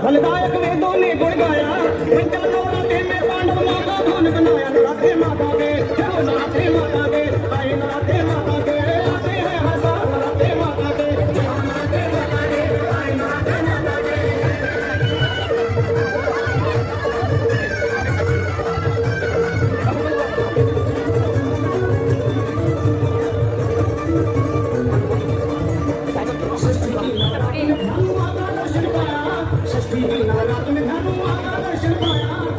फलदायक वेदों ने गुण गाया पंचा नवरात्रे में पांडव माँ का धन बनाया नराते माता के चलो नराते माता के आए नराते माता के आते हैं हजार नराते माता के नराते माता के आए नराते माता के षष्ठी की नवरात्र में धनु माता दर्शन पाया